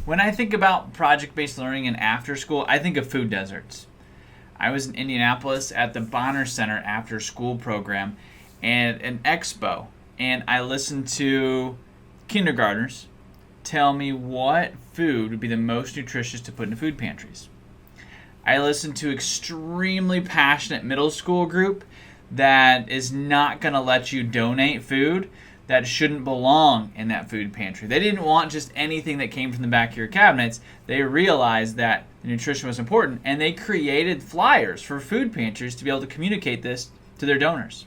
When I think about project-based learning and after school, I think of food deserts. I was in Indianapolis at the Bonner Center after school program and an expo, and I listened to kindergartners tell me what food would be the most nutritious to put in food pantries. I listened to extremely passionate middle school group that is not going to let you donate food that shouldn't belong in that food pantry. They didn't want just anything that came from the back of your cabinets. They realized that the nutrition was important, and they created flyers for food pantries to be able to communicate this to their donors.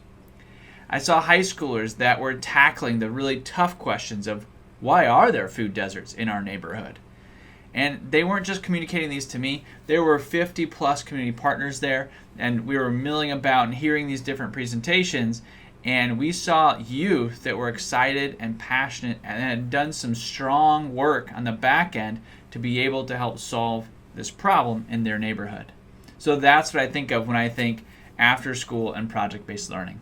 I saw high schoolers that were tackling the really tough questions of why are there food deserts in our neighborhood? And they weren't just communicating these to me. There were 50 plus community partners there, and we were milling about and hearing these different presentations. And we saw youth that were excited and passionate and had done some strong work on the back end to be able to help solve this problem in their neighborhood. So that's what I think of when I think after school and project-based learning.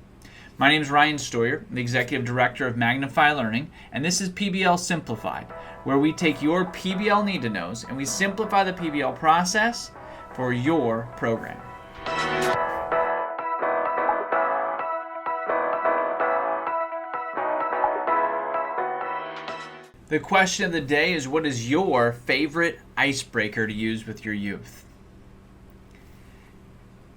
My name is Ryan Stoyer, the Executive Director of Magnify Learning, and this is PBL Simplified, where we take your PBL need-to-knows and we simplify the PBL process for your program. The question of the day is, what is your favorite icebreaker to use with your youth?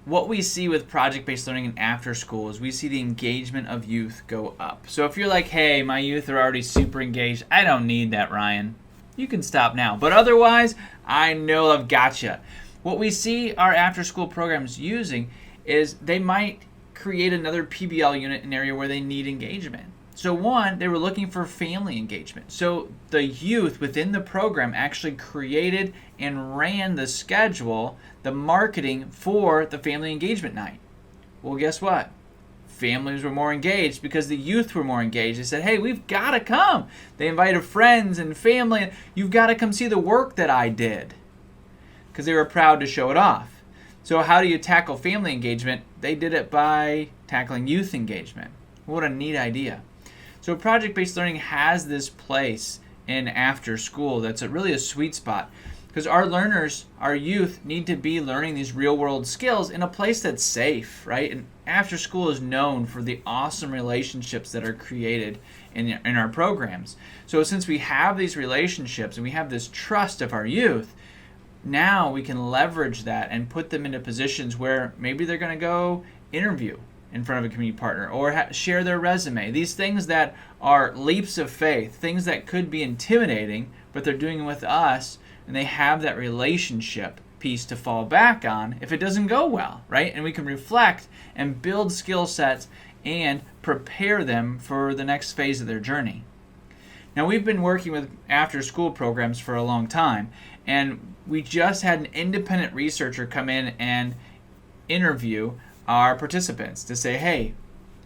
What we see with project-based learning and after school is we see the engagement of youth go up. So if you're like, hey, my youth are already super engaged, I don't need that, Ryan, you can stop now. But otherwise, I know I've got you. What we see our after school programs using is they might create another PBL unit in an area where they need engagement. So one, they were looking for family engagement. So the youth within the program actually created and ran the schedule, the marketing for the family engagement night. Well, guess what? Families were more engaged because the youth were more engaged. They said, hey, we've got to come. They invited friends and family. You've got to come see the work that I did, because they were proud to show it off. So how do you tackle family engagement? They did it by tackling youth engagement. What a neat idea. So project-based learning has this place in after school that's really a sweet spot, because our learners, our youth, need to be learning these real-world skills in a place that's safe, right? And after school is known for the awesome relationships that are created in our programs. So since we have these relationships and we have this trust of our youth, now we can leverage that and put them into positions where maybe they're going to go interview in front of a community partner or share their resume. These things that are leaps of faith, things that could be intimidating, but they're doing it with us, and they have that relationship piece to fall back on if it doesn't go well, right? And we can reflect and build skill sets and prepare them for the next phase of their journey. Now, we've been working with after school programs for a long time, and we just had an independent researcher come in and interview our participants to say, hey,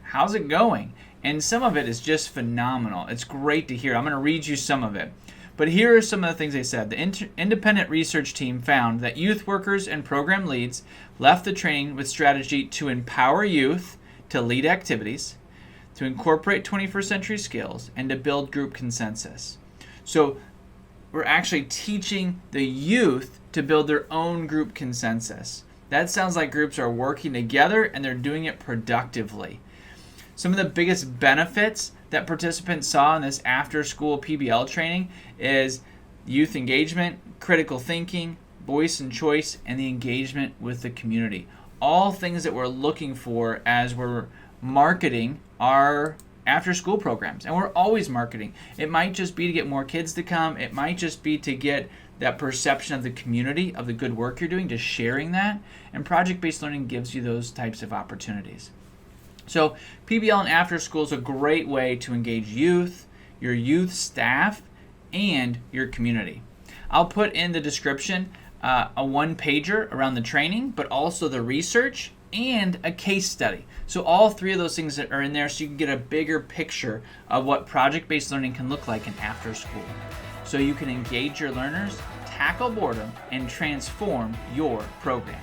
how's it going? And some of it is just phenomenal. It's great to hear. I'm going to read you some of it. But here are some of the things they said. The independent research team found that youth workers and program leads left the training with strategy to empower youth to lead activities, to incorporate 21st century skills, and to build group consensus. So we're actually teaching the youth to build their own group consensus. That sounds like groups are working together and they're doing it productively. Some of the biggest benefits that participants saw in this after-school PBL training is youth engagement, critical thinking, voice and choice, and the engagement with the community. All things that we're looking for as we're marketing our after-school programs. And we're always marketing. It might just be to get more kids to come. It might just be to get that perception of the community, of the good work you're doing, just sharing that. And project-based learning gives you those types of opportunities. So PBL and after school is a great way to engage youth, your youth staff, and your community. I'll put in the description a one-pager around the training, but also the research and a case study. So all three of those things that are in there so you can get a bigger picture of what project-based learning can look like in after school. So you can engage your learners, tackle boredom, and transform your program.